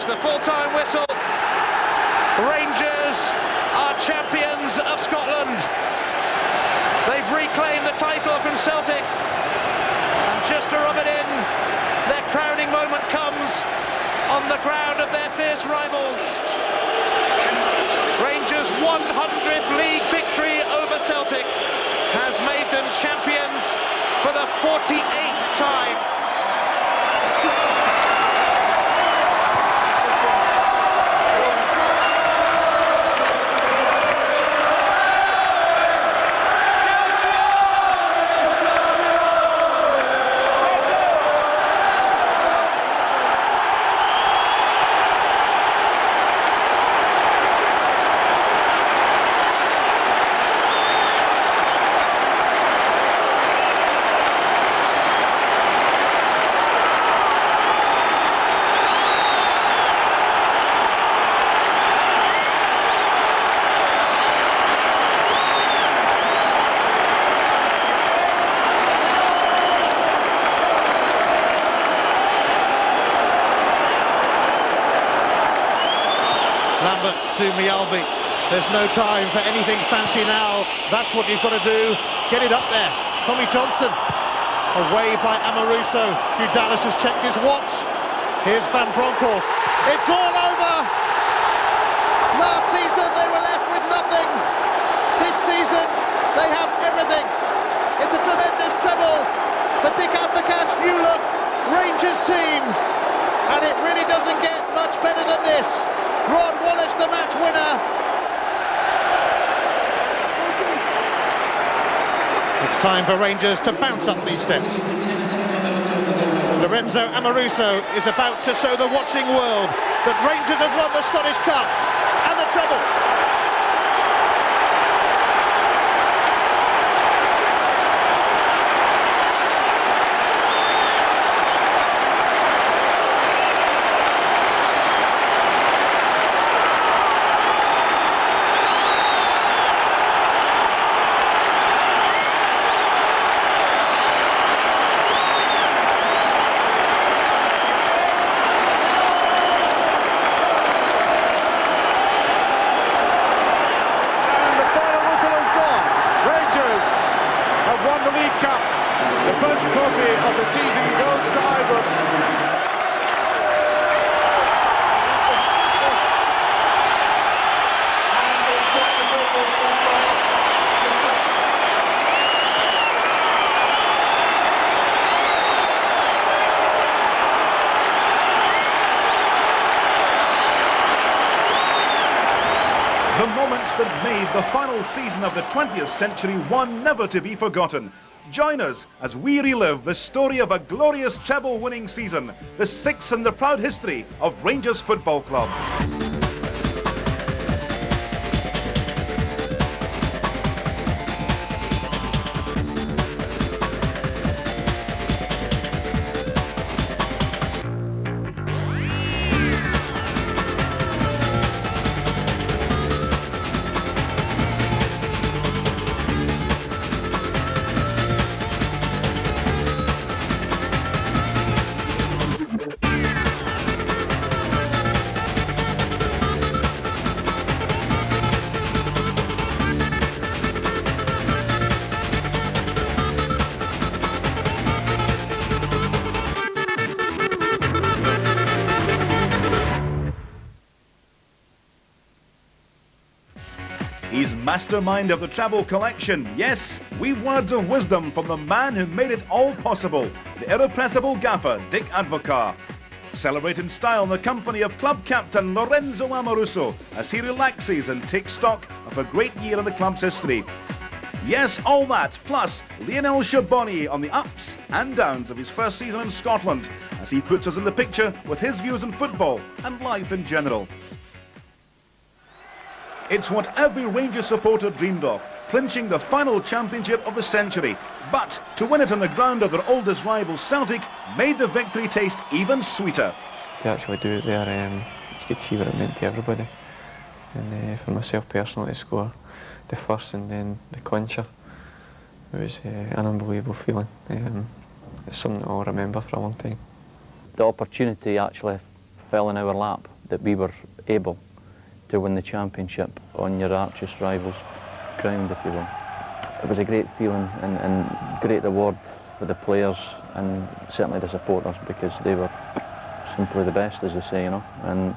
It's the full-time whistle. Rangers are champions of Scotland. They've reclaimed the title from Celtic, and just to rub it in, their crowning moment comes on the ground of their fierce rivals. Rangers' 100th league victory over Celtic has made them champions for the 48th time. To Mialbi. There's no time for anything fancy now. That's what you've got to do. Get it up there. Tommy Johnson. Away by Amoruso. Hugh Dallas has checked his watch. Here's Van Bronckhorst. It's all over. Last season they were left with nothing. This season they have everything. It's a tremendous treble for Dick Advocat's new look Rangers team. And it really doesn't get much better than this. Rod Wallace, the match winner. It's time for Rangers to bounce up these steps. Lorenzo Amoruso is about to show the watching world that Rangers have won the Scottish Cup and the treble. The moments that made the final season of the 20th century one never to be forgotten. Join us as we relive the story of a glorious treble-winning season, the sixth in the proud history of Rangers Football Club. He's mastermind of the Treble collection. Yes, we've words of wisdom from the man who made it all possible, the irrepressible gaffer, Dick Advocat. Celebrate in style in the company of club captain Lorenzo Amoruso as he relaxes and takes stock of a great year in the club's history. Yes, all that, plus Lionel Shaboni on the ups and downs of his first season in Scotland as he puts us in the picture with his views on football and life in general. It's what every Rangers supporter dreamed of, clinching the final championship of the century. But to win it on the ground of their oldest rival Celtic made the victory taste even sweeter. To actually do it there, you could see what it meant to everybody. And for myself personally to score the first and then the clincher, it was an unbelievable feeling. It's something that I'll remember for a long time. The opportunity actually fell in our lap that we were able to win the championship on your archest rival's ground, if you will. It was a great feeling and great reward for the players and certainly the supporters, because they were simply the best, as they say, you know. And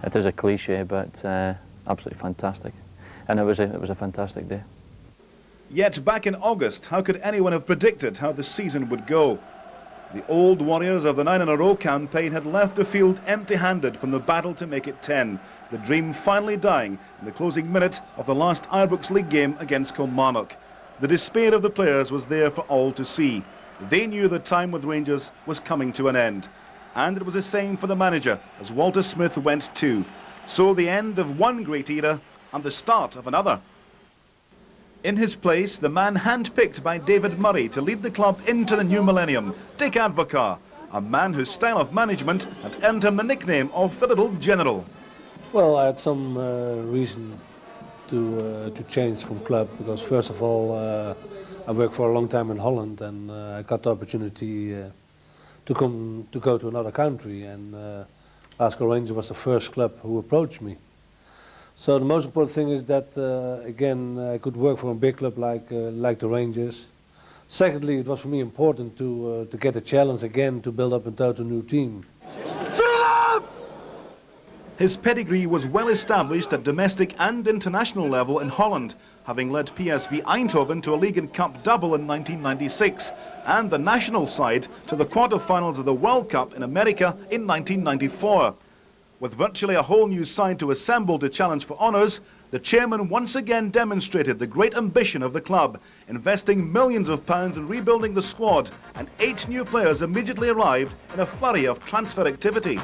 it is a cliche, but absolutely fantastic. And it was a fantastic day. Yet back in August, how could anyone have predicted how the season would go? The old warriors of the 9-in-a-row campaign had left the field empty-handed from the battle to make it 10, the dream finally dying in the closing minute of the last Ibrox League game against Kilmarnock. The despair of the players was there for all to see. They knew the time with Rangers was coming to an end. And it was the same for the manager, as Walter Smith went too. So the end of one great era and the start of another. In his place, the man handpicked by David Murray to lead the club into the new millennium, Dick Advocaat, a man whose style of management had earned him the nickname of the Little General. Well, I had some reason to change from club, because first of all, I worked for a long time in Holland, and I got the opportunity to go to another country, and Glasgow Rangers was the first club who approached me. So the most important thing is that, again, I could work for a big club like the Rangers. Secondly, it was for me important to get a challenge again to build up a total new team. His pedigree was well established at domestic and international level in Holland, having led PSV Eindhoven to a League and Cup double in 1996, and the national side to the quarter-finals of the World Cup in America in 1994. With virtually a whole new side to assemble to challenge for honours, the chairman once again demonstrated the great ambition of the club, investing millions of pounds in rebuilding the squad, and 8 new players immediately arrived in a flurry of transfer activity.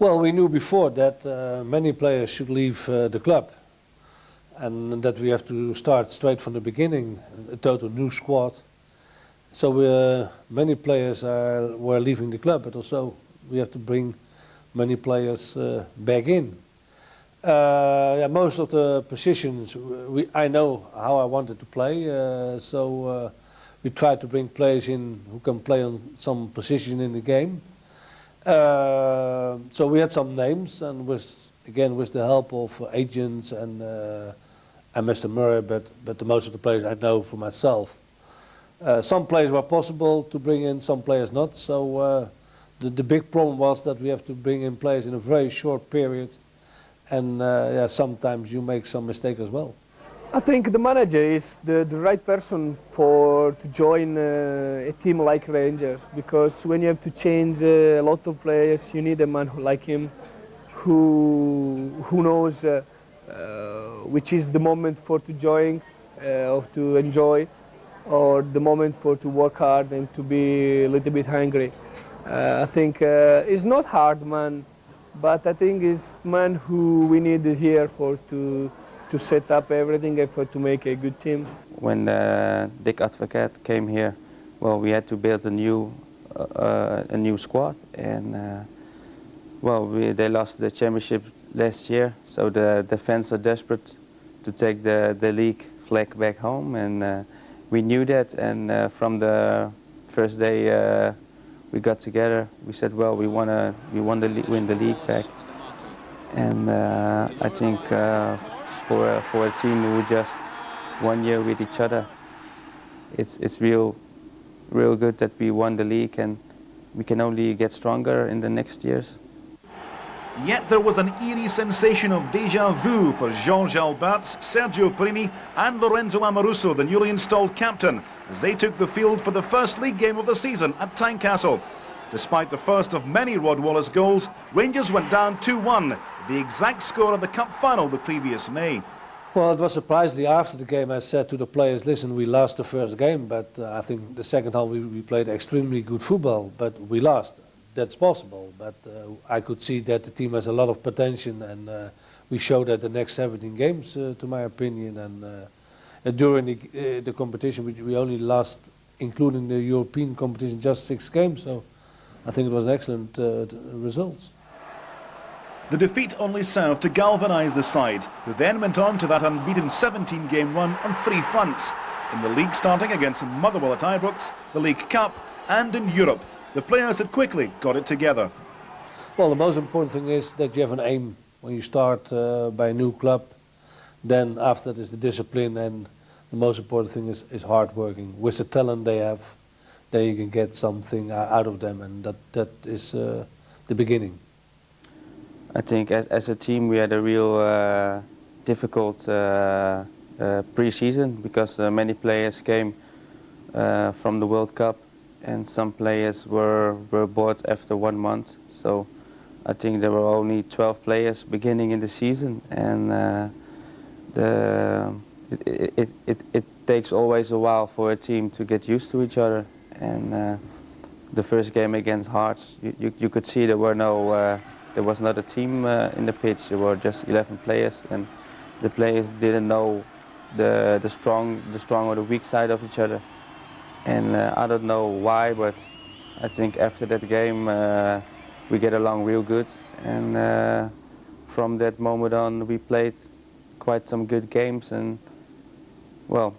Well, we knew before that many players should leave the club, and that we have to start straight from the beginning, a total new squad. So many players were leaving the club, but also we have to bring many players back in. Yeah, most of the positions, I know how I wanted to play, so we tried to bring players in who can play on some position in the game. So we had some names, and again with the help of agents and Mr. Murray, but the most of the players I know for myself. Some players were possible to bring in, some players not. So the big problem was that we have to bring in players in a very short period, and yeah, sometimes you make some mistake as well. I think the manager is the right person to join a team like Rangers, because when you have to change a lot of players, you need a man like him who knows which is the moment for to join, or to enjoy, or the moment for to work hard and to be a little bit hungry. I think it's not hard man, but I think it's man who we need here to set up everything and to make a good team. When Dick Advocaat came here, well, we had to build a new squad, and well, they lost the championship last year, so the fans are desperate to take the league flag back home, and we knew that. And from the first day we got together, we said, well, we want to win the league back, and I think. For a team who just 1 year with each other, it's real good that we won the league, and we can only get stronger in the next years. Yet there was an eerie sensation of déjà vu for Georges Alberts, Sergio Perini and Lorenzo Amoruso, the newly installed captain, as they took the field for the first league game of the season at Tynecastle. Despite the first of many Rod Wallace goals, Rangers went down 2-1, the exact score of the Cup final the previous May. Well, it was surprisingly after the game I said to the players, listen, we lost the first game, but I think the second half we played extremely good football, but we lost. That's possible, but I could see that the team has a lot of potential, and we showed that the next 17 games, to my opinion, and during the competition, we only lost, including the European competition, just 6 games, so I think it was an excellent results. The defeat only served to galvanise the side, who then went on to that unbeaten 17-game run on 3 fronts. In the league starting against Motherwell at Ibrox, the League Cup, and in Europe. The players had quickly got it together. Well, the most important thing is that you have an aim. When you start by a new club, then after that is the discipline, and the most important thing is hard working. With the talent they have, then you can get something out of them, and that is the beginning. I think as a team we had a real difficult pre-season because many players came from the World Cup and some players were bought after 1 month. So I think there were only 12 players beginning in the season, and it takes always a while for a team to get used to each other. And the first game against Hearts, you could see there was not a team in the pitch. There were just 11 players, and the players didn't know the strong or the weak side of each other. And I don't know why, but I think after that game we get along real good. And from that moment on, we played quite some good games, and well,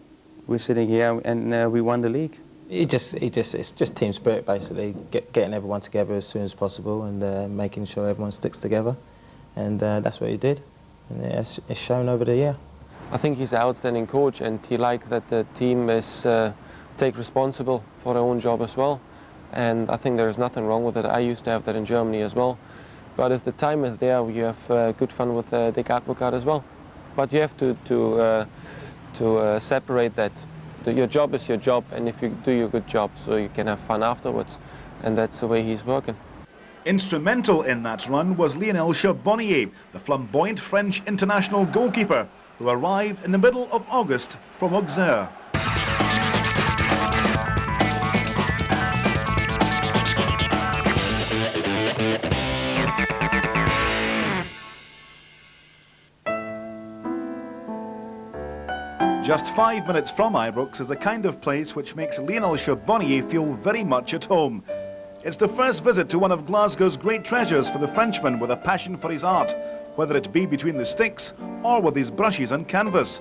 we're sitting here and we won the league. It's just team spirit, basically, getting everyone together as soon as possible and making sure everyone sticks together, and that's what he did, and it's shown over the year. I think he's an outstanding coach, and he likes that the team is take responsible for their own job as well, and I think there is nothing wrong with it. I used to have that in Germany as well, but if the time is there, you have good fun with Dick Advocaat as well. But you have to separate that. Your job is your job, and if you do your good job, so you can have fun afterwards, and that's the way he's working. Instrumental in that run was Lionel Charbonnier, the flamboyant French international goalkeeper, who arrived in the middle of August from Auxerre. Just 5 minutes from Ibrox is the kind of place which makes Lionel Charbonnier feel very much at home. It's the first visit to one of Glasgow's great treasures for the Frenchman with a passion for his art, whether it be between the sticks or with his brushes and canvas.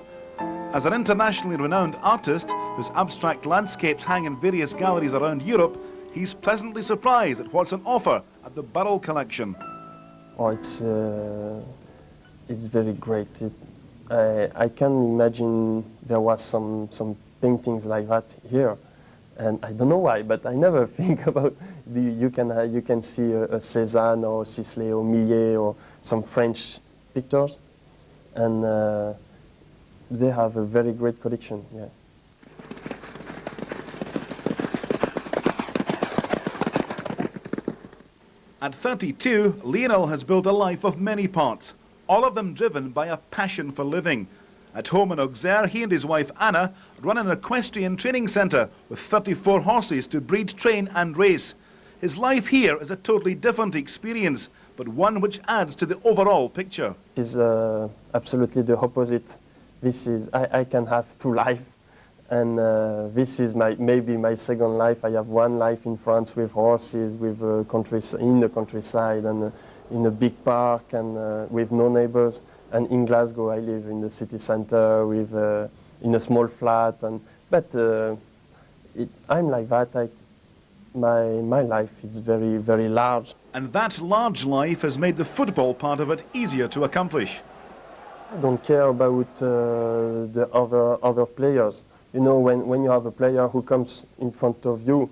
As an internationally renowned artist whose abstract landscapes hang in various galleries around Europe, he's pleasantly surprised at what's on offer at the Barrel collection. Oh, it's very great. I can imagine there was some paintings like that here, and I don't know why, but I never think about you can see a Cézanne or Sisley or Millet or some French pictures, and they have a very great collection. Yeah. At 32, Lionel has built a life of many parts, all of them driven by a passion for living. At home in Auxerre, he and his wife Anna run an equestrian training centre with 34 horses to breed, train and race. His life here is a totally different experience, but one which adds to the overall picture. It is absolutely the opposite. This is, I can have 2 lives, and this is maybe my second life. I have 1 life in France with horses, with in the countryside, and in a big park, and with no neighbors. And in Glasgow, I live in the city centre with in a small flat. But I'm like that. My life is very, very large. And that large life has made the football part of it easier to accomplish. I don't care about the other players. You know, when you have a player who comes in front of you,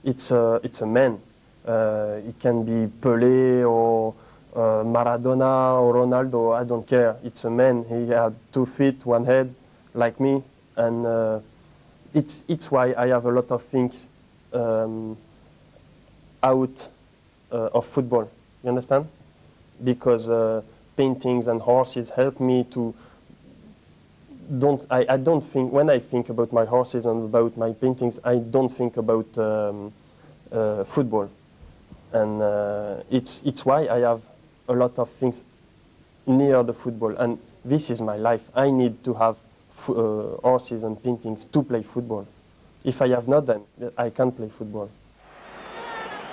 it's a man. It can be Pelé or Maradona or Ronaldo. I don't care. It's a man. He had 2 feet, 1 head, like me, and it's why I have a lot of things out of football. You understand? Because paintings and horses help me to I don't think, when I think about my horses and about my paintings, I don't think about football. And it's why I have a lot of things near the football. And this is my life. I need to have horses and paintings to play football. If I have not, then I can't play football.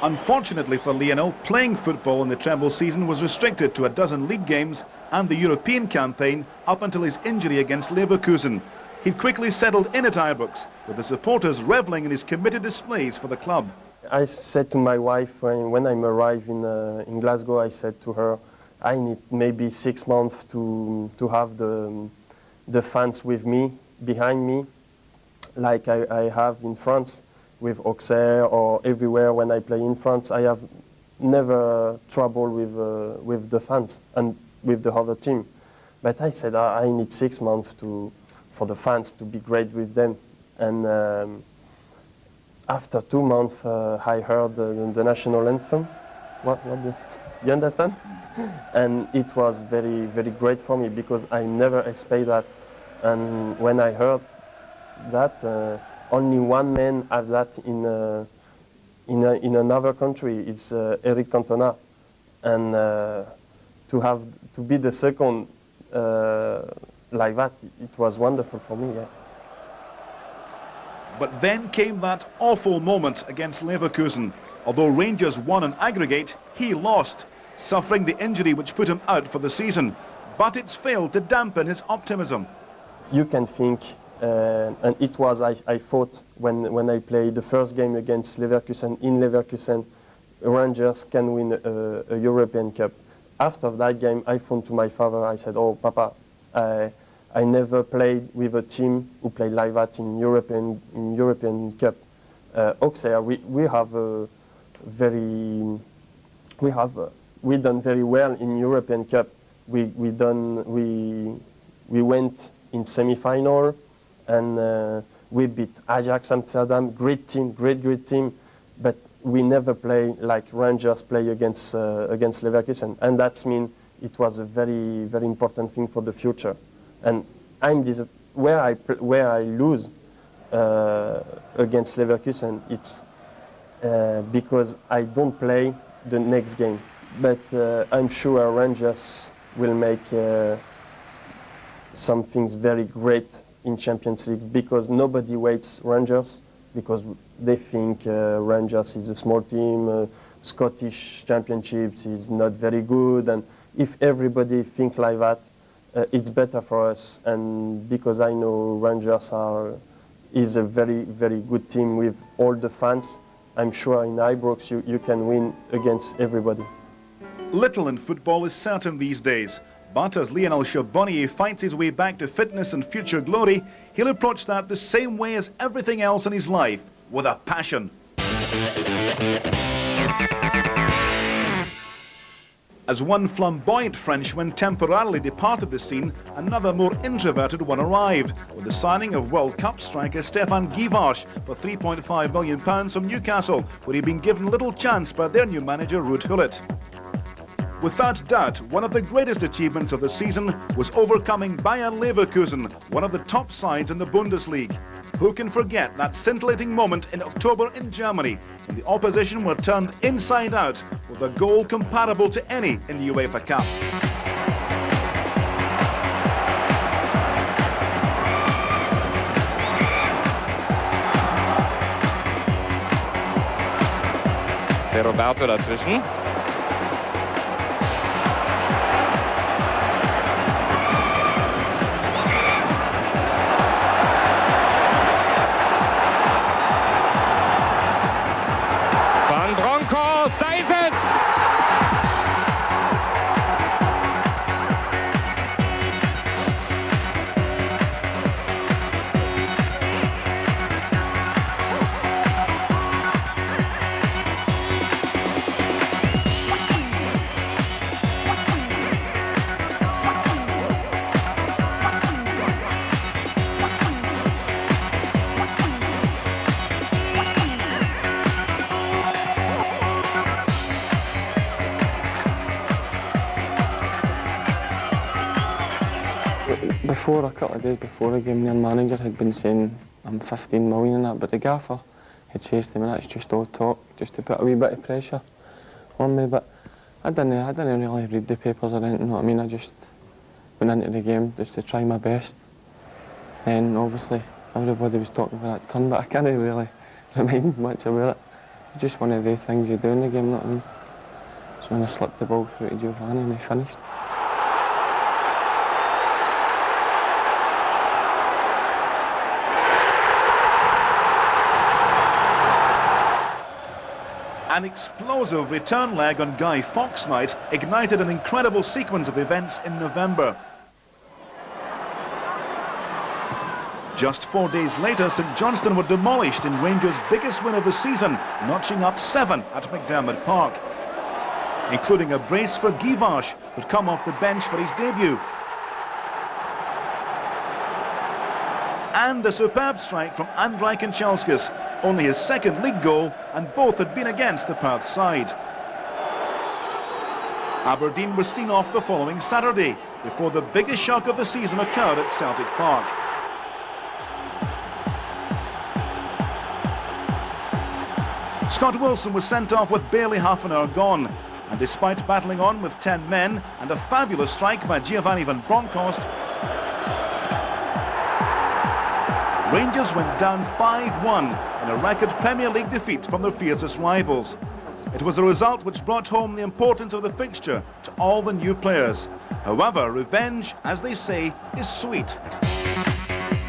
Unfortunately for Lionel, playing football in the treble season was restricted to a dozen league games and the European campaign up until his injury against Leverkusen. He'd quickly settled in at Ibrox, with the supporters revelling in his committed displays for the club. I said to my wife when I arrived in Glasgow, I said to her, I need maybe 6 months to have the fans with me, behind me, like I have in France with Auxerre or everywhere when I play in France. I have never trouble with the fans and with the other team. But I said I need 6 months for the fans to be great with them. And after 2 months, I heard the national anthem. You understand? And it was very, very great for me because I never expected that. And when I heard that, only one man has that in another country. It's Eric Cantona, and to be the second like that, it was wonderful for me. Yeah. But then came that awful moment against Leverkusen. Although Rangers won on aggregate, he lost, suffering the injury which put him out for the season. But it's failed to dampen his optimism. You can think, and it was, I thought, when I played the first game against Leverkusen, in Leverkusen, Rangers can win a European Cup. After that game, I phoned to my father, I said, oh, Papa, I never played with a team who played like that in European Cup. Auxerre, we done very well in European Cup. We went in semi-final and we beat Ajax Amsterdam, great team, great team, but we never play like Rangers play against Leverkusen, and that means it was a very, very important thing for the future. And where I lose against Leverkusen, it's because I don't play the next game. But I'm sure Rangers will make some things very great in Champions League because nobody waits Rangers because they think Rangers is a small team, Scottish Championships is not very good, and if everybody thinks like that, it's better for us. And because I know Rangers is a very, very good team with all the fans, I'm sure in Ibrox you can win against everybody. Little in football is certain these days, but as Lionel Charbonnier fights his way back to fitness and future glory, he'll approach that the same way as everything else in his life, with a passion. As one flamboyant Frenchman temporarily departed the scene, another more introverted one arrived, with the signing of World Cup striker Stéphane Guivarc'h for £3.5 million from Newcastle, where he'd been given little chance by their new manager Ruud Gullit. Without doubt, one of the greatest achievements of the season was overcoming Bayer Leverkusen, one of the top sides in the Bundesliga. Who can forget that scintillating moment in October in Germany, when the opposition were turned inside out with a goal comparable to any in the UEFA Cup. Roberto dazwischen. Da ist es! Before, a couple of days before the game, the manager had been saying I'm 15 million and that, but the gaffer had said to me that's just all talk, just to put a wee bit of pressure on me. But I didn't really read the papers or anything, you know what I mean? I just went into the game just to try my best. And obviously everybody was talking about that turn, but I can't really remind much about it. It's just one of the things you do in the game, you know what I mean? So when I slipped the ball through to Giovanni and he finished. An explosive return leg on Guy Fawkes night ignited an incredible sequence of events in November. Just 4 days later, St Johnstone were demolished in Rangers' biggest win of the season, notching up 7 at McDermott Park, including a brace for Givash, who'd come off the bench for his debut. And a superb strike from Andrej Kanchelskis, only his second league goal, and both had been against the Perth side. Aberdeen was seen off the following Saturday, before the biggest shock of the season occurred at Celtic Park. Scott Wilson was sent off with barely half an hour gone, and despite battling on with 10 men and a fabulous strike by Giovanni van Bronckhorst, Rangers went down 5-1 in a record Premier League defeat from their fiercest rivals. It was a result which brought home the importance of the fixture to all the new players. However, revenge, as they say, is sweet.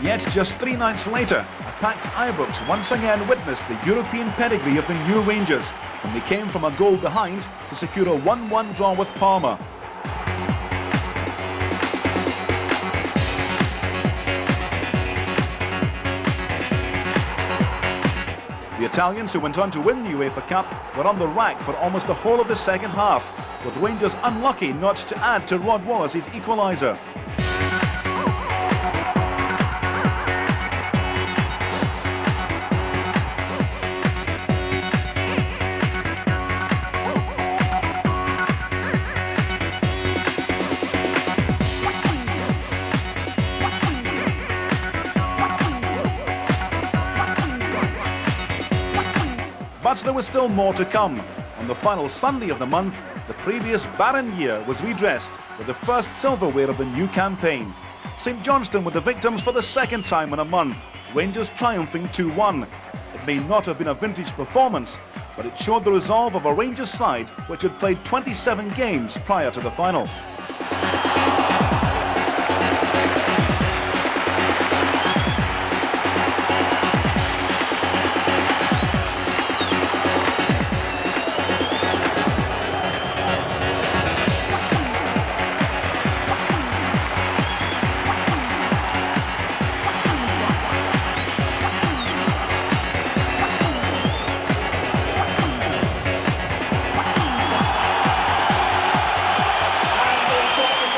Yet just 3 nights later, a packed Ibrox once again witnessed the European pedigree of the new Rangers when they came from a goal behind to secure a 1-1 draw with Parma. The Italians, who went on to win the UEFA Cup, were on the rack for almost the whole of the second half, with Rangers unlucky not to add to Rod Wallace's equaliser. But there was still more to come. On the final Sunday of the month, the previous barren year was redressed with the first silverware of the new campaign. St Johnstone were the victims for the second time in a month, Rangers triumphing 2-1. It may not have been a vintage performance, but it showed the resolve of a Rangers side which had played 27 games prior to the final.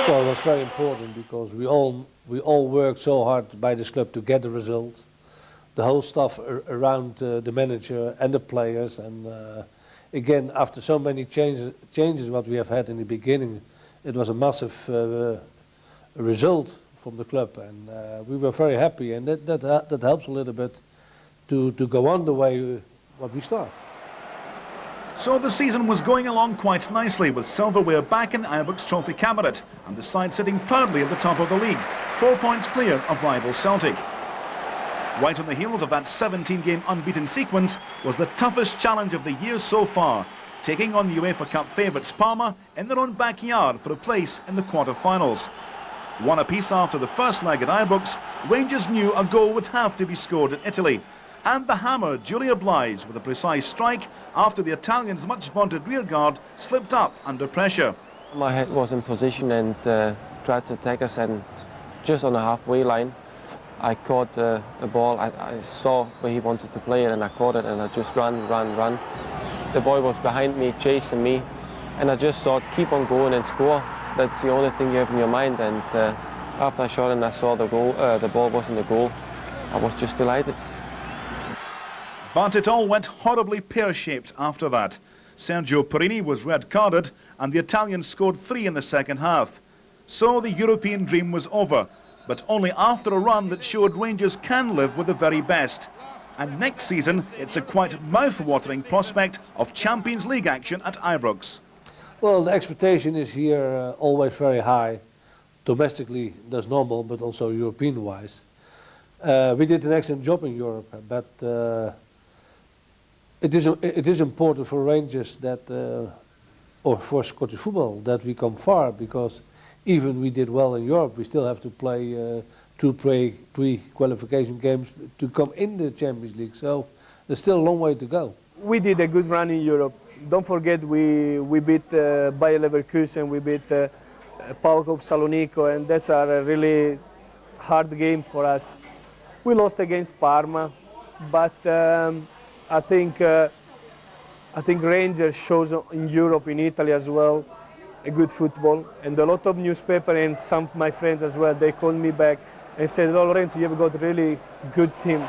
Well, it was very important because we all worked so hard by this club to get the result. The whole stuff around the manager and the players, and again, after so many changes what we have had in the beginning, it was a massive result from the club, and we were very happy, and that helps a little bit to go on the way what we start. So the season was going along quite nicely, with silverware back in the Ibrox Trophy cabinet and the side sitting proudly at the top of the league, 4 points clear of rival Celtic. Right on the heels of that 17-game unbeaten sequence was the toughest challenge of the year so far, taking on the UEFA Cup favourites Parma in their own backyard for a place in the quarter-finals. One apiece after the first leg at Ibrox, Rangers knew a goal would have to be scored at Italy. And the hammer duly obliged with a precise strike after the Italians' much-vaunted rearguard slipped up under pressure. My head was in position and tried to take us, and just on the halfway line I caught the ball. I saw where he wanted to play it and I caught it, and I just ran. The boy was behind me, chasing me, and I just thought, keep on going and score. That's the only thing you have in your mind. And after I shot and I saw the ball wasn't the goal, I was just delighted. But it all went horribly pear-shaped after that. Sergio Perini was red-carded and the Italians scored 3 in the second half. So the European dream was over. but only after a run that showed Rangers can live with the very best. And next season, it's a quite mouth-watering prospect of Champions League action at Ibrox. Well, the expectation is here always very high. Domestically, that's normal, but also European-wise. We did an excellent job in Europe, but it is important for Rangers that, or for Scottish football, that we come far, because even we did well in Europe, we still have to play two pre-qualification games to come in the Champions League. So there's still a long way to go. We did a good run in Europe. Don't forget we beat Bayer Leverkusen, we beat PAOK of Salonico, and that's a really hard game for us. We lost against Parma, but I think Rangers shows in Europe, in Italy as well, a good football. And a lot of newspaper and some of my friends as well, they called me back and said, "Oh, Lorenzo, you have got a really good team."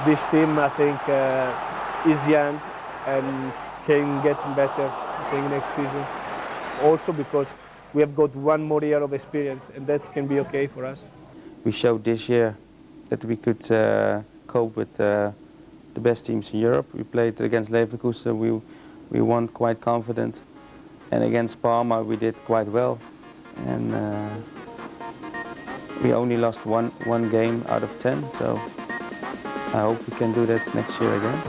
This team, I think, is young and can get better, I think, next season. Also because we have got one more year of experience, and that can be okay for us. We showed this year that we could cope with the best teams in Europe. We played against Leverkusen, we won quite confident. And against Parma we did quite well. And we only lost one game out of 10, so I hope we can do that next year again.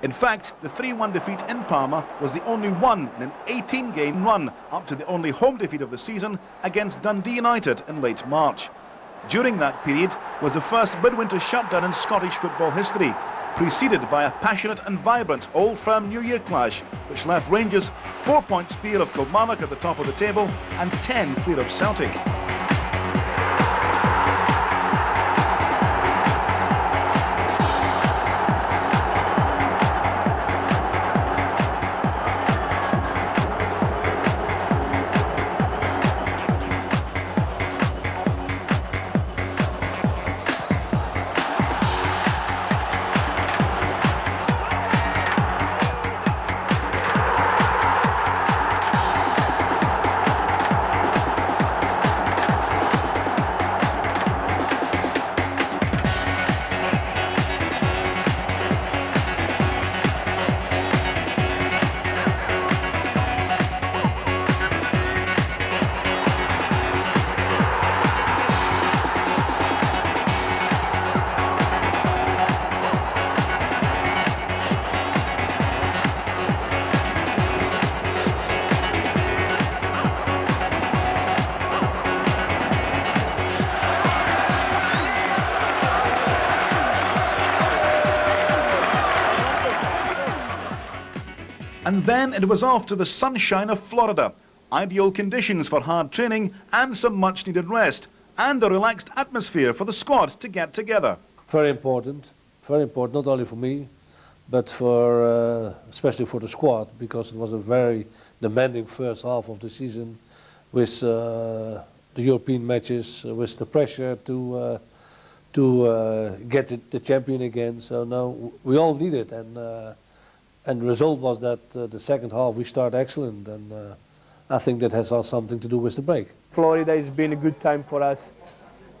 In fact, the 3-1 defeat in Parma was the only one in an 18-game run up to the only home defeat of the season against Dundee United in late March. During that period was the first midwinter shutdown in Scottish football history, preceded by a passionate and vibrant Old Firm New Year clash, which left Rangers 4 points clear of Kilmarnock at the top of the table and 10 clear of Celtic. And then it was off to the sunshine of Florida. Ideal conditions for hard training and some much needed rest, and a relaxed atmosphere for the squad to get together. Very important, not only for me, but for especially for the squad, because it was a very demanding first half of the season with the European matches with the pressure to get the champion again. So no, we all need it, and the result was that the second half we start excellent, and I think that has also something to do with the break. Florida has been a good time for us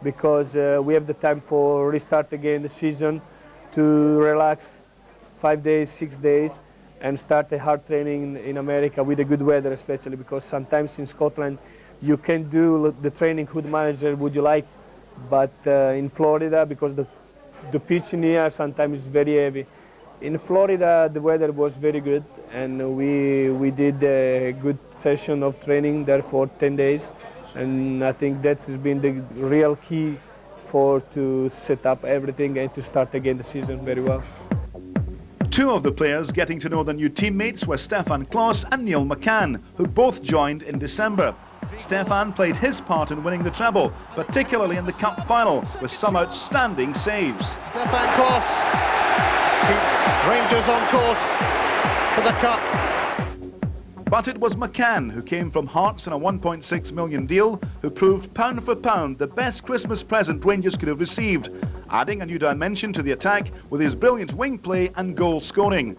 because we have the time for restart again the season, to relax 5 days, 6 days, and start a hard training in America with the good weather, especially because sometimes in Scotland you can do the training who the manager would you like, but in Florida, because the pitch in here sometimes is very heavy. In Florida the weather was very good, and we did a good session of training there for 10 days, and I think that has been the real key to set up everything and to start again the season very well. Two of the players getting to know their new teammates were Stefan Klos and Neil McCann, who both joined in December. Stefan played his part in winning the treble, particularly in the cup final, with some outstanding saves. Stefan Klos keeps Rangers on course for the cup. But it was McCann, who came from Hearts in a £1.6 million deal, who proved pound for pound the best Christmas present Rangers could have received, adding a new dimension to the attack with his brilliant wing play and goal scoring.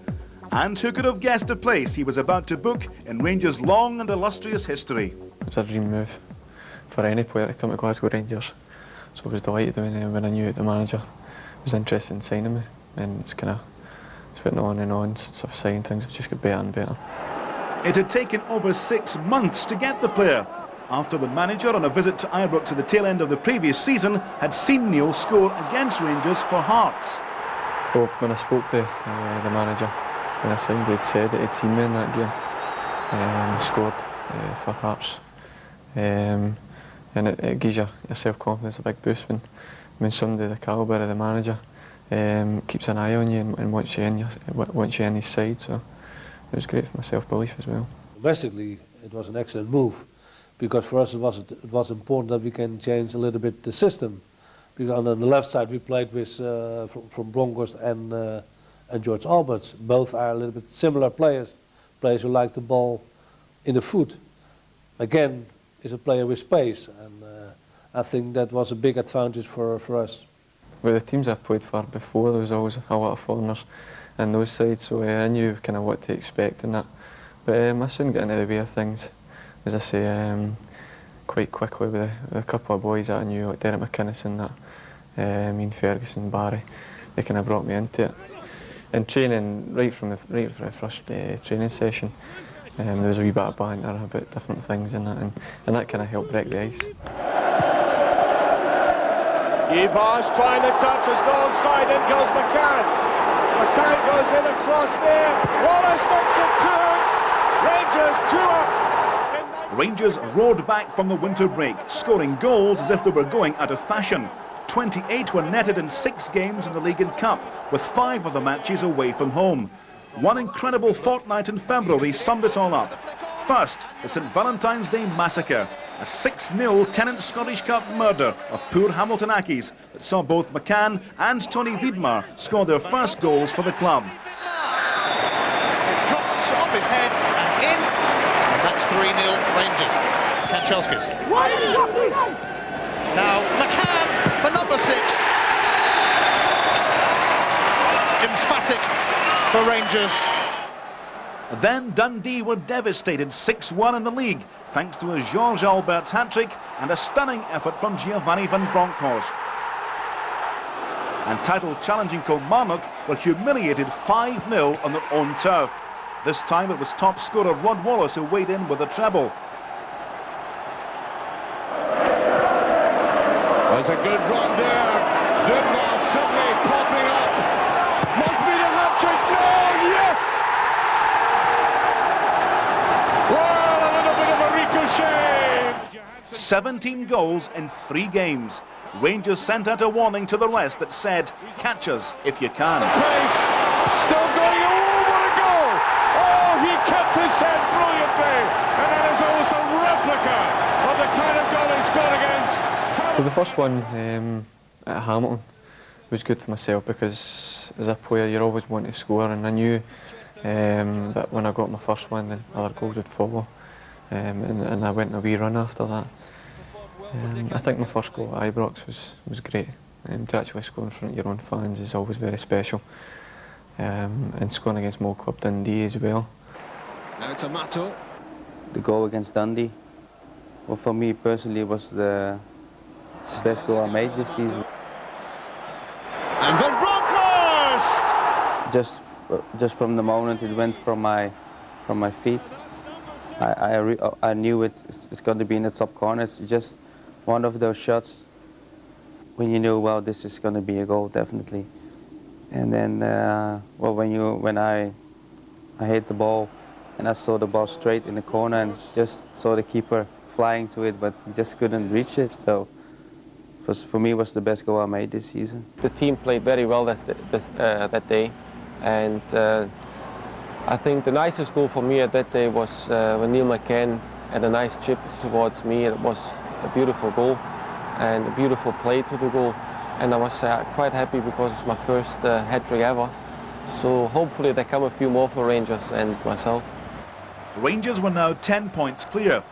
And who could have guessed the place he was about to book in Rangers' long and illustrious history? It's a dream move for any player to come to Glasgow Rangers, so I was delighted when I knew the manager was interested in signing me, and it's went on and on since I've signed. Things have just got better and better. It had taken over 6 months to get the player, after the manager on a visit to Ibrox at the tail end of the previous season had seen Neil score against Rangers for Hearts. Well, when I spoke to the manager, when I signed, he'd said that he'd seen me in that game, scored for Hearts, and it gives you your self-confidence a big boost when somebody the calibre of the manager keeps an eye on you and wants you in his side. So it was great for my self-belief as well. Domestically, it was an excellent move, because for us it was important that we can change a little bit the system. Because on the left side we played with from Bronkhorst and George Alberts. Both are a little bit similar players who like the ball in the foot. Again, is a player with pace, and I think that was a big advantage for us. With the teams I've played for before, there was always a lot of foreigners in those sides, so I knew kind of what to expect in that. But I soon got into the way of things, as I say, quite quickly with a couple of boys that I knew, like Derek McInnes and that, Ian Ferguson, Barry. They kind of brought me into it. And training, right from the first training session, there was a wee bit of banter about different things and that kind of helped break the ice. Yvon's trying the touch, has gone side, in goes McCann. McCann goes in across there, Wallace makes it 2, Rangers 2 up. Rangers roared back from the winter break, scoring goals as if they were going out of fashion. 28 were netted in 6 games in the League and Cup, with 5 of the matches away from home. One incredible fortnight in February summed it all up. First, the St Valentine's Day massacre, a 6-0 Tennant Scottish Cup murder of poor Hamilton Accies that saw both McCann and Tony Wiedmar score their first goals for the club. It drops off his head and in, and that's 3-0 Rangers. Kanchelskis. Now McCann for number 6. Emphatic for Rangers. Then Dundee were devastated 6-1 in the league, thanks to a George Alberts hat-trick and a stunning effort from Giovanni van Bronckhorst. And title-challenging Kilmarnock were humiliated 5-0 on their own turf. This time it was top scorer Rod Wallace who weighed in with the treble. There's a good run there. Goodman suddenly popping up. Must be the hat-trick. No, yes! Well, a little bit of a ricochet. 17 goals in 3 games. Rangers sent out a warning to the rest that said, catch us if you can. Pace, still going, oh, what a goal! Oh, he kept his head brilliantly, and that is almost a replica of the kind of goal he scored against. Well, the first one at Hamilton was good for myself, because as a player you're always wanting to score, and I knew that when I got my first one then other goals would follow, and I went on a wee run after that. I think my first goal at Ibrox was great. To actually score in front of your own fans is always very special. And scoring against my club Dundee as well. Now it's a Mato. The goal against Dundee, well, for me personally, was the best goal I made this season. And Van Bronckhorst! Just from the moment it went from my feet, I knew it's going to be in the top corner. It's just one of those shots when you know, well, this is going to be a goal, definitely. And then, well, when I hit the ball and I saw the ball straight in the corner and just saw the keeper flying to it, but he just couldn't reach it. So for me, it was the best goal I made this season. The team played very well that day, and I think the nicest goal for me at that day was when Neil McCann had a nice chip towards me. It was a beautiful goal and a beautiful play to the goal, and I was quite happy because it's my first hat-trick ever. So hopefully there come a few more for Rangers and myself. Rangers were now 10 points clear.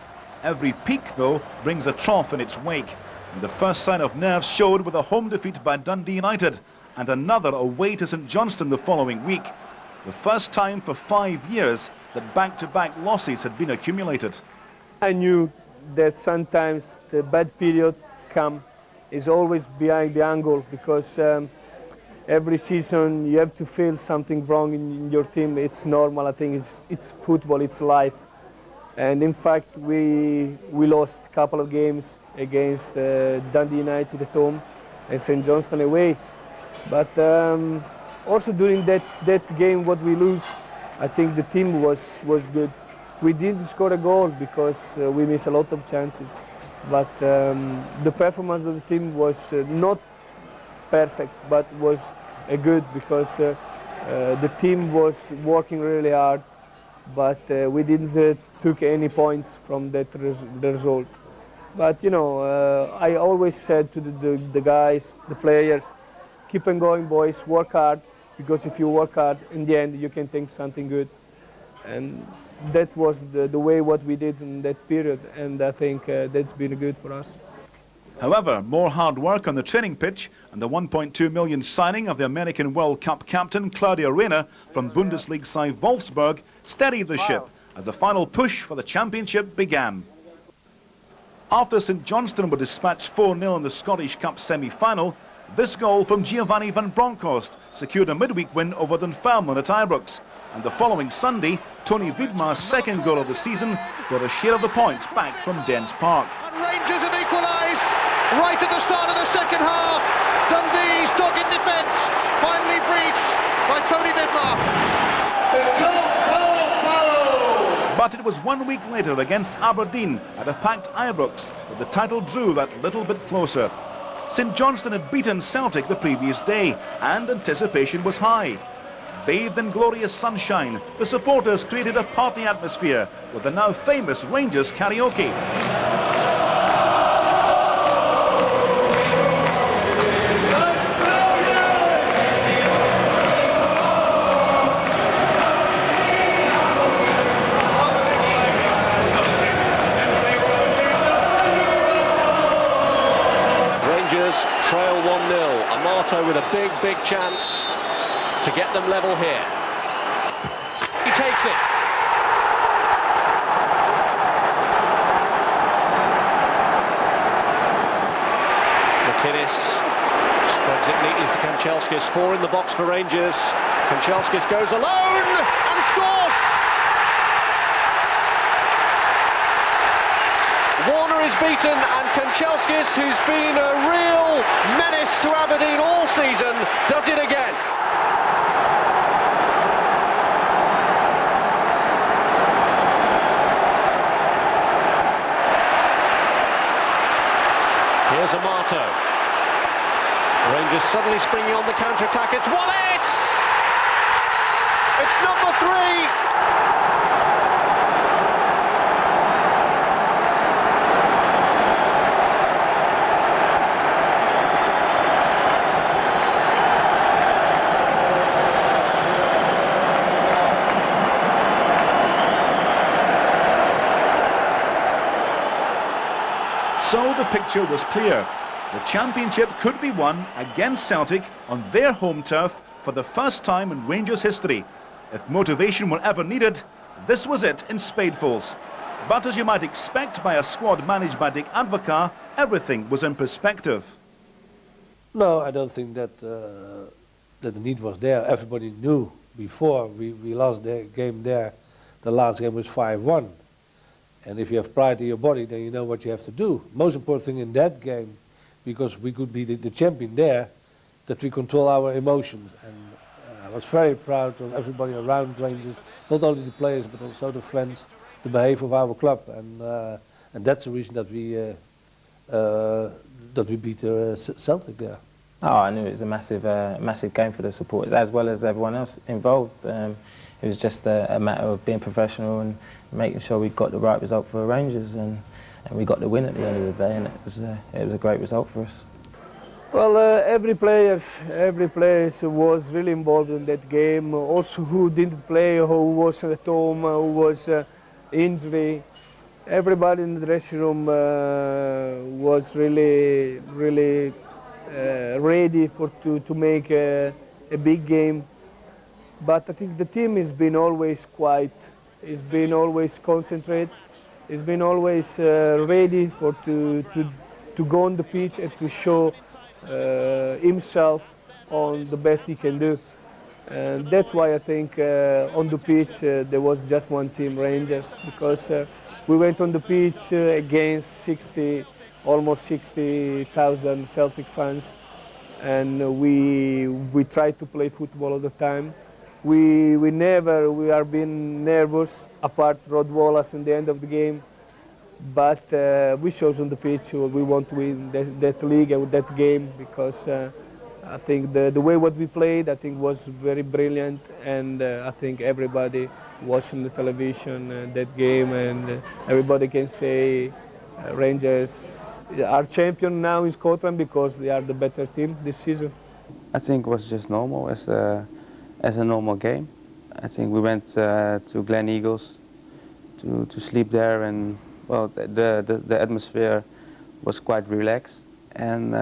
Every peak, though, brings a trough in its wake. And the first sign of nerves showed with a home defeat by Dundee United and another away to St Johnstone the following week. The first time for 5 years that back-to-back losses had been accumulated. I knew that sometimes the bad period is always behind the angle, because every season you have to feel something wrong in your team. It's normal. I think it's football, it's life. And in fact, we lost a couple of games against Dundee United at home and St Johnstone away. But also during that game, what we lose, I think the team was good. We didn't score a goal because we missed a lot of chances. But the performance of the team was not perfect, but was good, because the team was working really hard, but we didn't took any points from that result. But you know, I always said to the guys, the players, keep on going, boys, work hard, because if you work hard, in the end you can think something good. And that was the way what we did in that period, and I think that's been good for us. However, more hard work on the training pitch and the 1.2 million signing of the American World Cup captain Claudio Reyna from Bundesliga side Wolfsburg steadied the ship as the final push for the championship began. After St Johnstone were dispatched 4-0 in the Scottish Cup semi-final, this goal from Giovanni Van Bronckhorst secured a midweek win over Dunfermline at Ibrox. And the following Sunday, Tony Wiedmer's second goal of the season got a share of the points back from Dens Park. And Rangers have equalised right at the start of the second half. Dundee's dogged defence finally breached by Tony Wiedmer. But it was 1 week later against Aberdeen at a packed Ibrox that the title drew that little bit closer. St Johnstone had beaten Celtic the previous day and anticipation was high. Bathed in glorious sunshine, the supporters created a party atmosphere with the now famous Rangers karaoke. Rangers trail 1-0. Amato with a big chance to get them level here. He takes it. McInnes spreads it neatly to Kanchelskis. 4 in the box for Rangers. Kanchelskis goes alone and scores! Warner is beaten, and Kanchelskis, who's been a real menace to Aberdeen all season, does it again. Here's Amato. Rangers suddenly springing on the counter-attack. It's Wallace! It's number 3! So the the picture was clear. The championship could be won against Celtic on their home turf for the first time in Rangers history. If motivation were ever needed, this was it in spadefuls. But as you might expect by a squad managed by Dick Advocaat, everything was in perspective. No, I don't think that that the need was there. Everybody knew before we lost the game there. The last game was 5-1. And if you have pride in your body, then you know what you have to do. Most important thing in that game, because we could be the champion there, that we control our emotions. And I was very proud of everybody around Rangers, not only the players but also the fans, the behavior of our club, and that's the reason that we beat Celtic there. Oh, I knew it was a massive game for the supporters, as well as everyone else involved. It was just a matter of being professional and making sure we got the right result for Rangers, and we got the win at the end of the day, and it was a great result for us. Well, every player was really involved in that game. Also, who didn't play, who was at home, who was injured. Everybody in the dressing room was really ready to make a big game. But I think the team has been always quiet. It's been always concentrated. It's been always ready to go on the pitch and to show himself on the best he can do. And that's why I think on the pitch there was just one team, Rangers, because we went on the pitch against almost 60,000 Celtic fans, and we tried to play football all the time. We are being nervous, apart Rod Wallace in the end of the game, but we showed on the pitch we want to win that league and that game, because I think the way what we played, I think, was very brilliant, and I think everybody watching the television that game, and everybody can say Rangers are champion now in Scotland because they are the better team this season. I think it was just normal as a normal game. I think we went to Glen Eagles to sleep there, and well, the atmosphere was quite relaxed, and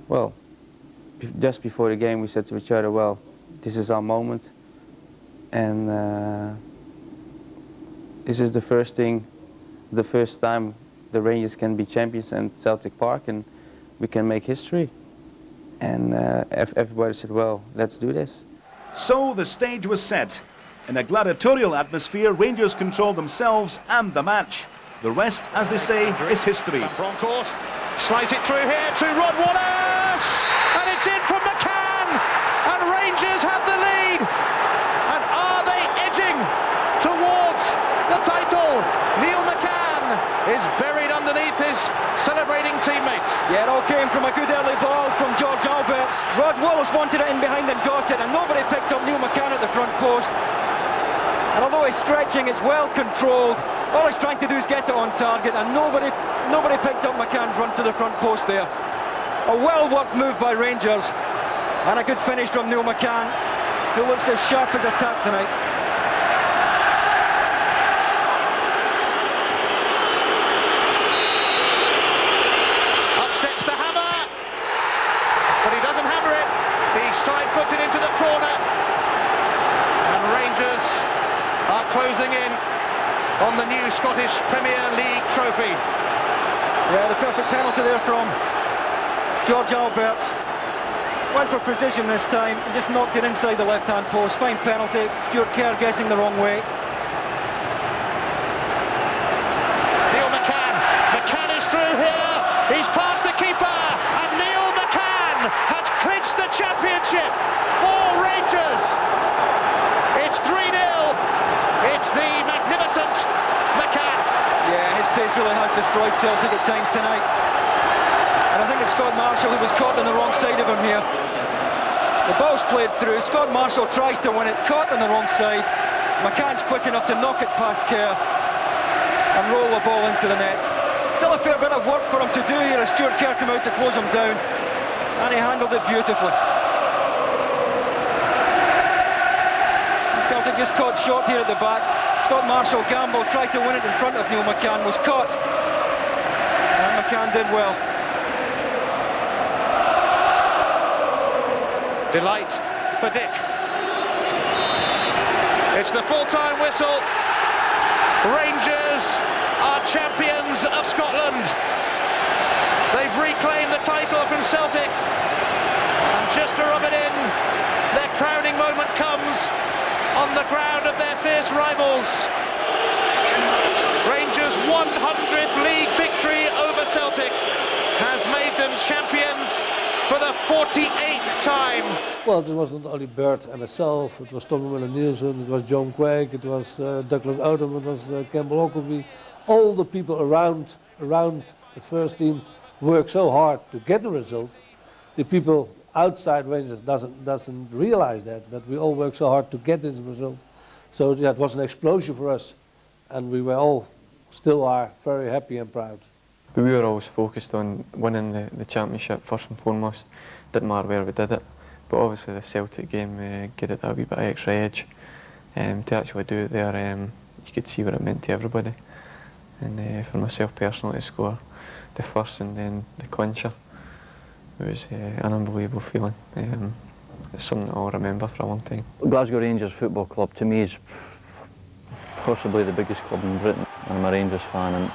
well, just before the game we said to each other, well, this is our moment, and this is the first time the Rangers can be champions in Celtic Park, and we can make history. And everybody said, well, let's do this. So the stage was set. In a gladiatorial atmosphere, Rangers controlled themselves and the match. The rest, as they say, is history. Bronkhorst slides it through here to Rod Wallace, and it's in from McCann, and Rangers have the lead. And are they edging towards the title? Neil McCann is buried underneath his celebrating teammates. Yeah, it all came from a good early ball from George Alberts. Rod Wallace wanted it in behind and got it, and nobody picked up Neil McCann at the front post. And although he's stretching, it's well controlled. All he's trying to do is get it on target, and nobody picked up McCann's run to the front post there. A well-worked move by Rangers, and a good finish from Neil McCann, who looks as sharp as a tack tonight. Side-footed into the corner, and Rangers are closing in on the new Scottish Premier League trophy. Yeah, the perfect penalty there from George Alberts. Went for precision this time and just knocked it inside the left-hand post. Fine penalty. Stuart Kerr guessing the wrong way. Neil McCann. McCann is through here. He's past the keeper, and Neil McCann has clinched the championship for Rangers. It's 3-0. It's the magnificent McCann. Yeah, his pace really has destroyed Celtic at times tonight. And I think it's Scott Marshall who was caught on the wrong side of him here. The ball's played through. Scott Marshall tries to win it, caught on the wrong side. McCann's quick enough to knock it past Kerr and roll the ball into the net. Still a fair bit of work for him to do here as Stuart Kerr came out to close him down. And he handled it beautifully. Celtic just caught short here at the back. Scott Marshall gambled, tried to win it in front of Neil McCann, was caught. And McCann did well. Delight for Dick. It's the full-time whistle. Rangers are champions of Scotland. They've reclaimed the title from Celtic. And just to rub it in, their crowning moment comes on the ground of their fierce rivals. Rangers' 100th league victory over Celtic has made them champions for the 48th time. Well, it was not only Bert and myself, it was Tommy Miller-Nielsen, it was John Quaig, it was Douglas Odom, it was Campbell Ogilvie. All the people around the first team worked so hard to get the result. The people outside Rangers doesn't realize that, but we all worked so hard to get this result. So that was an explosion for us, and we were all, still are, very happy and proud. We were always focused on winning the championship first and foremost. Didn't matter where we did it, but obviously the Celtic game gave it that wee bit of extra edge. To actually do it there, you could see what it meant to everybody. And for myself personally to score the first and then the clincher, it was an unbelievable feeling. It's something I'll remember for a long time. Glasgow Rangers Football Club to me is possibly the biggest club in Britain. I'm a Rangers fan, and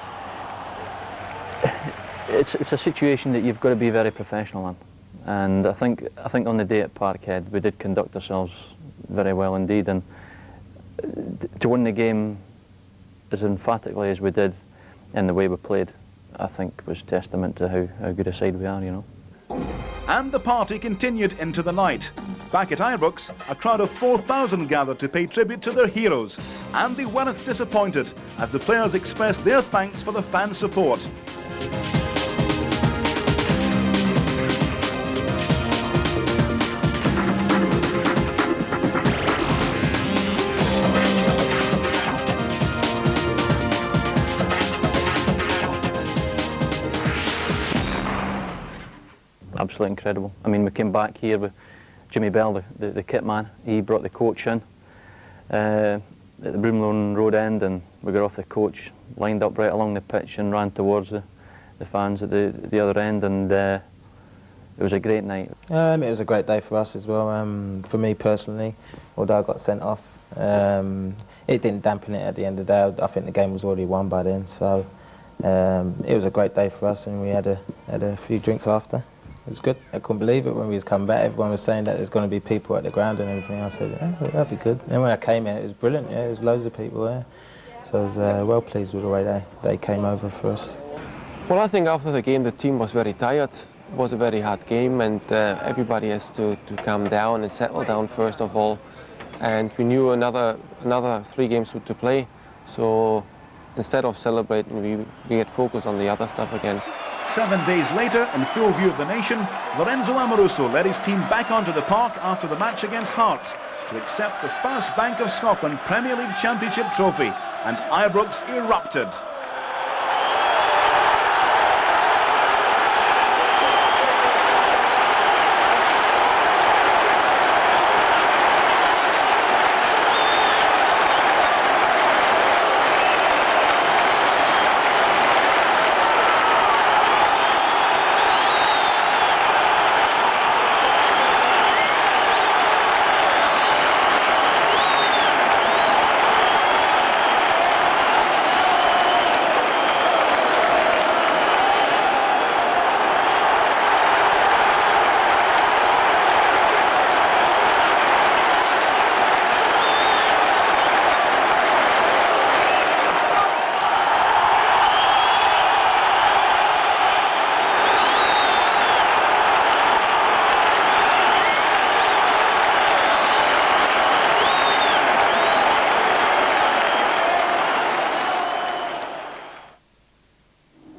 it's a situation that you've got to be very professional in. And I think on the day at Parkhead we did conduct ourselves very well indeed, and to win the game as emphatically as we did in the way we played, I think was testament to how good a side we are, you know. And the party continued into the night. Back at Ibrox, a crowd of 4,000 gathered to pay tribute to their heroes, and they weren't disappointed as the players expressed their thanks for the fan support. Absolutely incredible. I mean, we came back here with Jimmy Bell, the kit man. He brought the coach in at the Broomloan Road end, and we got off the coach, lined up right along the pitch and ran towards the fans at the other end, and it was a great night. It was a great day for us as well. For me personally, although I got sent off, it didn't dampen it at the end of the day. I think the game was already won by then, so it was a great day for us, and we had a few drinks after. It was good. I couldn't believe it when we was coming back. Everyone was saying that there's going to be people at the ground and everything. I said, oh, that'd be good. And when I came here, it was brilliant. Yeah, there was loads of people there. So I was well pleased with the way they came over for us. Well, I think after the game the team was very tired. It was a very hard game, and everybody has to calm down and settle down first of all. And we knew another 3 games to play. So instead of celebrating, we get focused on the other stuff again. 7 days later, in full view of the nation, Lorenzo Amoruso led his team back onto the park after the match against Hearts to accept the first Bank of Scotland Premier League Championship trophy, and Ibrox erupted.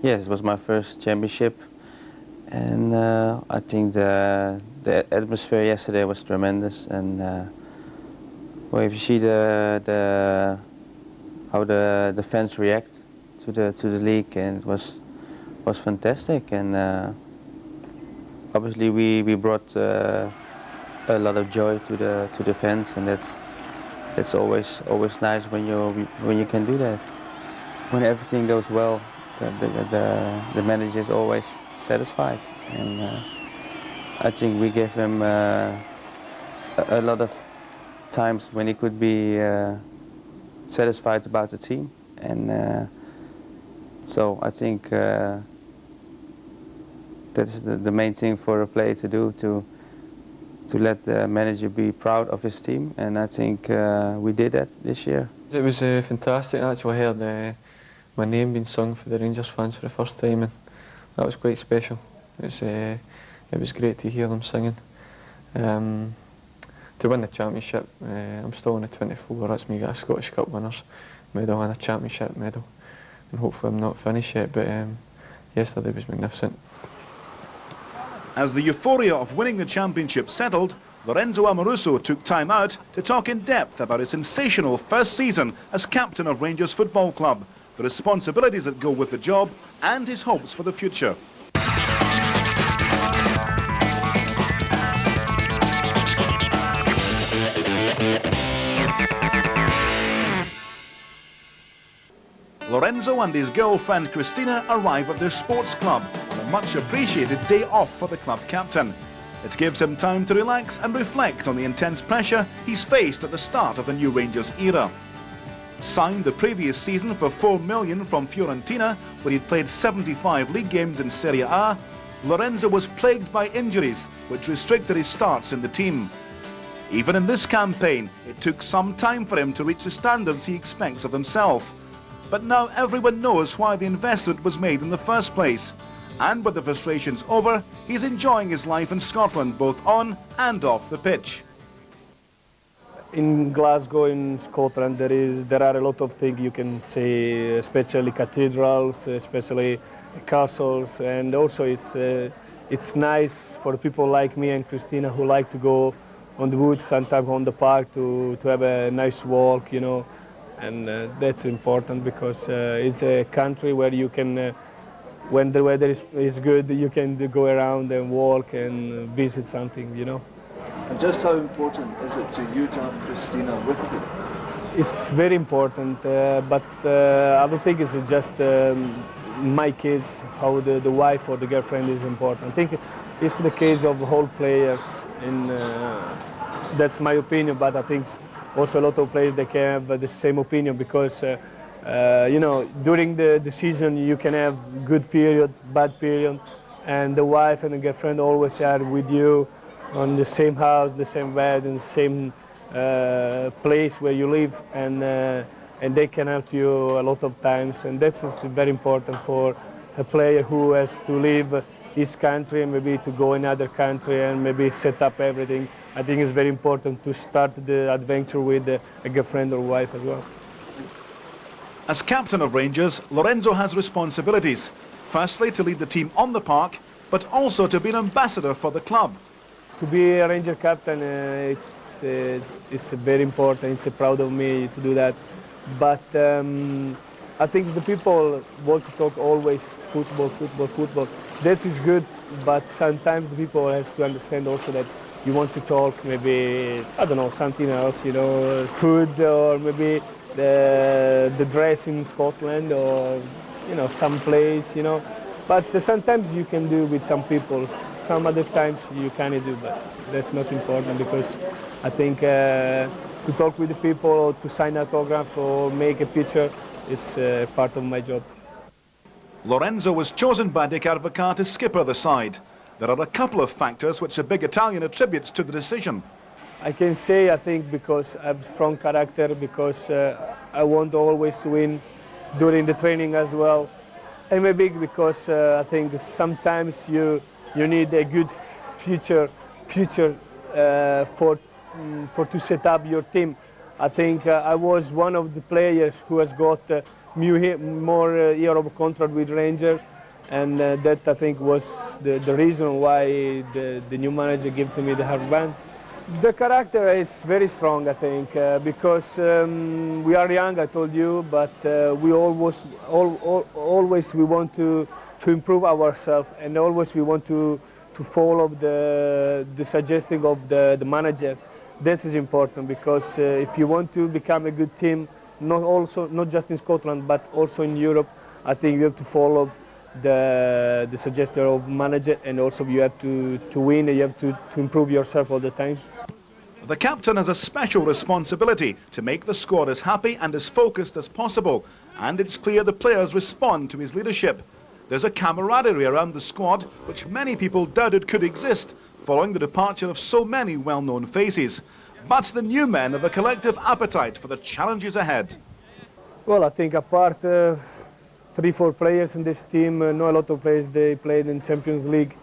Yes, it was my first championship, and I think the atmosphere yesterday was tremendous. And well, if you see how the fans react to the league, and it was fantastic. And obviously we brought a lot of joy to the fans, and that's always nice when you can do that. When everything goes well, the manager is always satisfied, and I think we gave him a lot of times when he could be satisfied about the team, and so I think that's the main thing for a player to do, to let the manager be proud of his team, and I think we did that this year. It was fantastic. I actually heard my name being sung for the Rangers fans for the first time, and that was quite special. It was great to hear them singing. To win the championship, I'm still only 24, that's me get a Scottish Cup winners medal and a championship medal, and hopefully I'm not finished yet, but yesterday was magnificent. As the euphoria of winning the championship settled, Lorenzo Amoruso took time out to talk in depth about his sensational first season as captain of Rangers Football Club, the responsibilities that go with the job, and his hopes for the future. Lorenzo and his girlfriend Christina arrive at their sports club on a much appreciated day off for the club captain. It gives him time to relax and reflect on the intense pressure he's faced at the start of the new Rangers era. Signed the previous season for $4 million from Fiorentina, where he'd played 75 league games in Serie A, Lorenzo was plagued by injuries, which restricted his starts in the team. Even in this campaign, it took some time for him to reach the standards he expects of himself. But now everyone knows why the investment was made in the first place. And with the frustrations over, he's enjoying his life in Scotland, both on and off the pitch. In Glasgow, in Scotland, there are a lot of things you can see, especially cathedrals, especially castles, and also it's nice for people like me and Christina who like to go on the woods, sometimes on the park, to have a nice walk, you know. And that's important because it's a country where you can, when the weather is good, you can go around and walk and visit something, you know. And just how important is it to you to have Christina with you? It's very important, but I don't think it's just my case, how the wife or the girlfriend is important. I think it's the case of whole players, and that's my opinion, but I think also a lot of players, they can have the same opinion because, you know, during the season you can have good period, bad period, and the wife and the girlfriend always are with you on the same house, the same bed, and the same place where you live, and they can help you a lot of times, and that's very important for a player who has to leave his country and maybe to go in another country and maybe set up everything. I think it's very important to start the adventure with a girlfriend or wife as well. As captain of Rangers, Lorenzo has responsibilities. Firstly, to lead the team on the park, but also to be an ambassador for the club. To be a Ranger captain, it's very important. It's proud of me to do that. But I think the people want to talk always football, football, football. That is good, but sometimes the people have to understand also that you want to talk maybe, I don't know, something else, you know, food, or maybe the dress in Scotland, or, you know, some place, you know. But sometimes you can do with some people, some other times you can't do, but that's not important because I think to talk with the people or to sign an autograph or make a picture is part of my job. Lorenzo was chosen by Dick Advocaat to skipper the side. There are a couple of factors which a big Italian attributes to the decision. I can say, I think, because I have a strong character, because I want always to win during the training as well. And maybe because I think sometimes you need a good future for to set up your team. I think I was one of the players who has got more year of contract with Rangers, and that I think was the reason why the new manager gave to me the hairband. The character is very strong, I think, because we are young, I told you, but we always we want to improve ourselves, and always we want to follow the suggestion of the manager. That is important, because if you want to become a good team, not just in Scotland, but also in Europe, I think you have to follow the suggestion of manager, and also you have to win, and you have to improve yourself all the time. The captain has a special responsibility to make the squad as happy and as focused as possible, and it's clear the players respond to his leadership. There's a camaraderie around the squad which many people doubted could exist following the departure of so many well-known faces. But the new men have a collective appetite for the challenges ahead. Well, I think apart 3-4 players in this team, not a lot of players, they played in Champions League.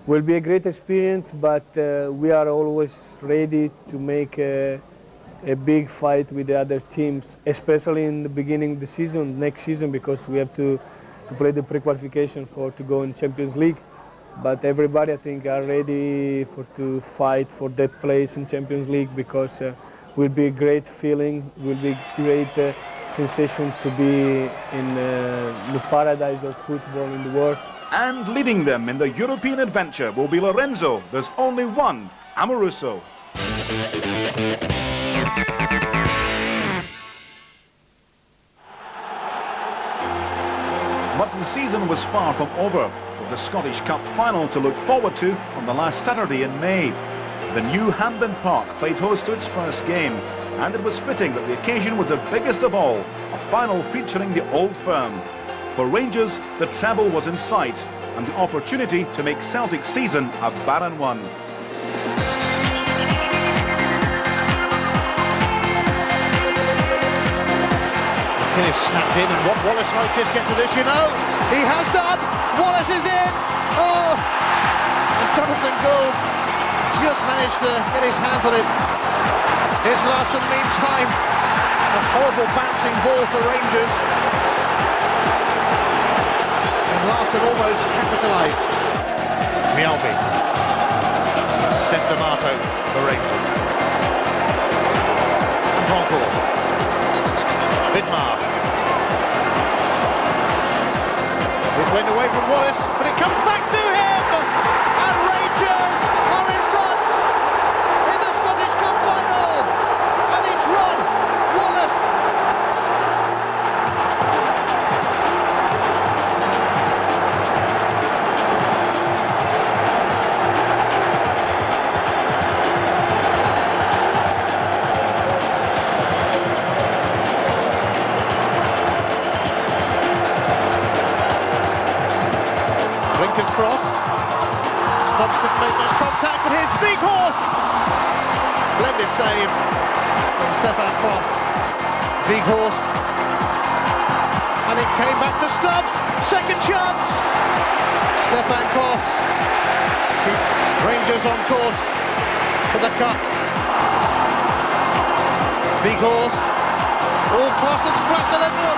Will be a great experience, but we are always ready to make a big fight with the other teams, especially in the beginning of the season, next season, because we have to play the pre-qualification to go in Champions League. But everybody, I think, are ready to fight for that place in Champions League, because it will be a great feeling, will be a great sensation to be in the paradise of football in the world. And leading them in the European adventure will be Lorenzo. There's only one, Amoruso. But the season was far from over, with the Scottish Cup final to look forward to on the last Saturday in May. The new Hampden Park played host to its first game, and it was fitting that the occasion was the biggest of all, a final featuring the Old Firm. For Rangers, the treble was in sight, and the opportunity to make Celtic's season a barren one. McInnes snapped in, and Wallace might just get to this, you know. He has done. Wallace is in. Oh, and Jonathan Gould just managed to get his hands on it. Here's Larsson meantime. A horrible bouncing ball for Rangers. And Larsson almost capitalised. Mjällby. Step D'Amato for Rangers. And Bronkhorst. Vidmar. It went away from Wallace, but it comes back to him! And Rangers are in front in the Scottish Cup final! And it's Rod Wallace! Cross. Stubbs didn't make much contact, but here's Weghorst! Splendid save from Stefan Cross. Weghorst. And it came back to Stubbs. Second chance. Stefan Cross keeps Rangers on course for the cup. Weghorst. All crosses flat a little.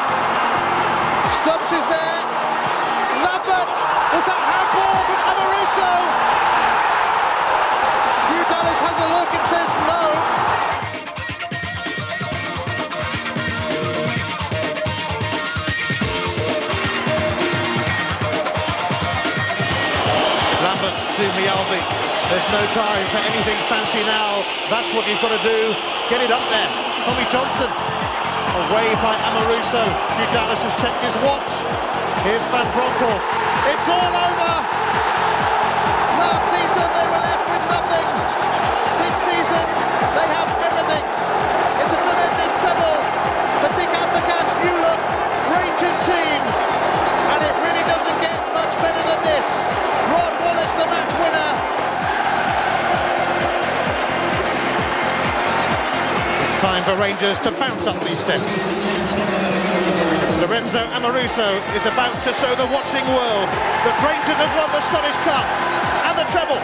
Stubbs is there. Lambert. Was that handball from Amoruso? Hugh Dallas has a look and says no. Lambert to Mjällby. There's no time for anything fancy now. That's what you've got to do. Get it up there. Tommy Johnson. Away by Amoruso. Hugh Dallas has checked his watch. Here's Van Bronckhorst. It's all over! Last season they were left with nothing. This season they have everything. It's a tremendous treble for Dick Advocaat's new look Rangers team. And it really doesn't get much better than this. Rod Wallace, the match winner. It's time for Rangers to bounce up these steps. Lorenzo Amoruso is about to show the watching world that Rangers have won the Scottish Cup and the treble.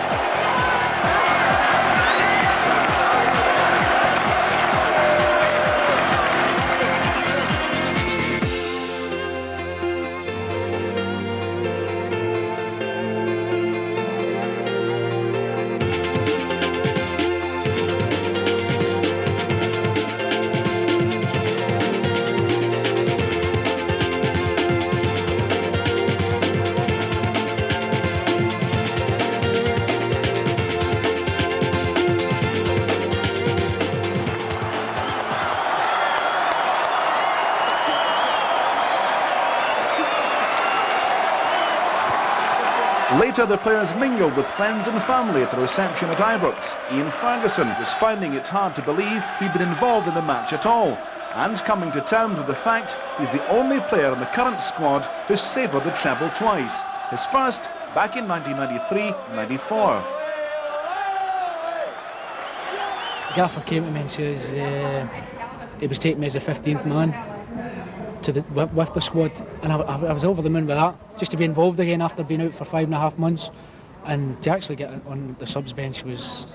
Later, the players mingled with friends and family at the reception at Ibrox. Ian Ferguson was finding it hard to believe he'd been involved in the match at all, and coming to terms with the fact he's the only player in the current squad who's savoured the treble twice. His first back in 1993-94. Gaffer came to me and says he was taking me as a 15th man to with the squad, and I was over the moon with that, just to be involved again after being out for 5.5 months, and to actually get on the subs bench I was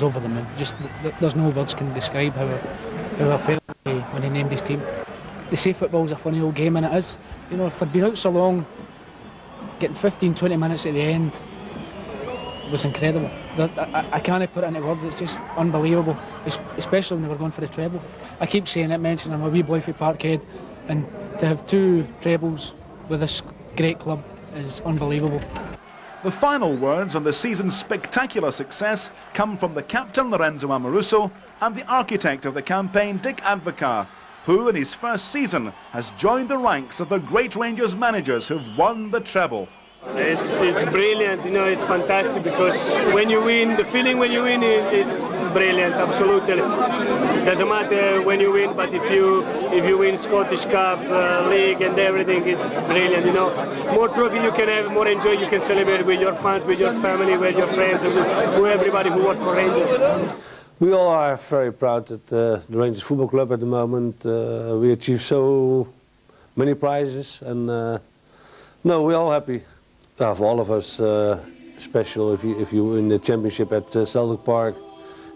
over the moon. Just there's no words can describe how I felt when he named his team. They say football's a funny old game, and it is. You know, if I'd been out so long, getting 15-20 minutes at the end was incredible. I can't put it into words. It's just unbelievable, especially when we were going for the treble. I keep saying it, mentioning I'm a wee boy from Parkhead, and to have 2 trebles with this great club is unbelievable. The final words on the season's spectacular success come from the captain Lorenzo Amoruso and the architect of the campaign Dick Advocaat, who in his first season has joined the ranks of the great Rangers managers who've won the treble. It's brilliant, you know, it's fantastic, because when you win, the feeling when you win it's brilliant, absolutely. Doesn't matter when you win, but if you win Scottish Cup, League and everything, it's brilliant, you know. More trophy you can have, more enjoy you can celebrate with your fans, with your family, with your friends, and with everybody who works for Rangers. We all are very proud at the Rangers Football Club at the moment. We achieved so many prizes, and no, we're all happy. For all of us, special if you win the championship at Celtic Park,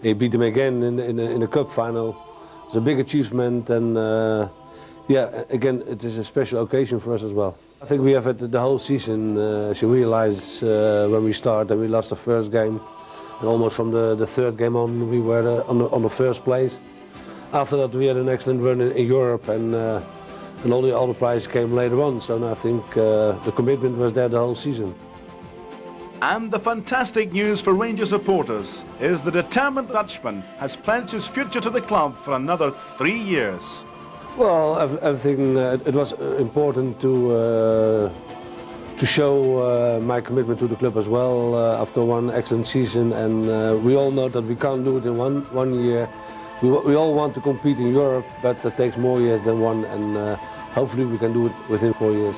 you beat them again in the cup final. It's a big achievement, and yeah, again, it is a special occasion for us as well. I think we have had the whole season. As you realize, when we started, we lost the first game, and almost from the third game on, we were on the first place. After that, we had an excellent run in Europe, and all the prizes came later on, so I think the commitment was there the whole season. And the fantastic news for Rangers supporters is the determined Dutchman has pledged his future to the club for another 3 years. Well, everything, it was important to show my commitment to the club as well after one excellent season, and we all know that we can't do it in one year. We all want to compete in Europe, but that takes more years than one, and hopefully we can do it within 4 years.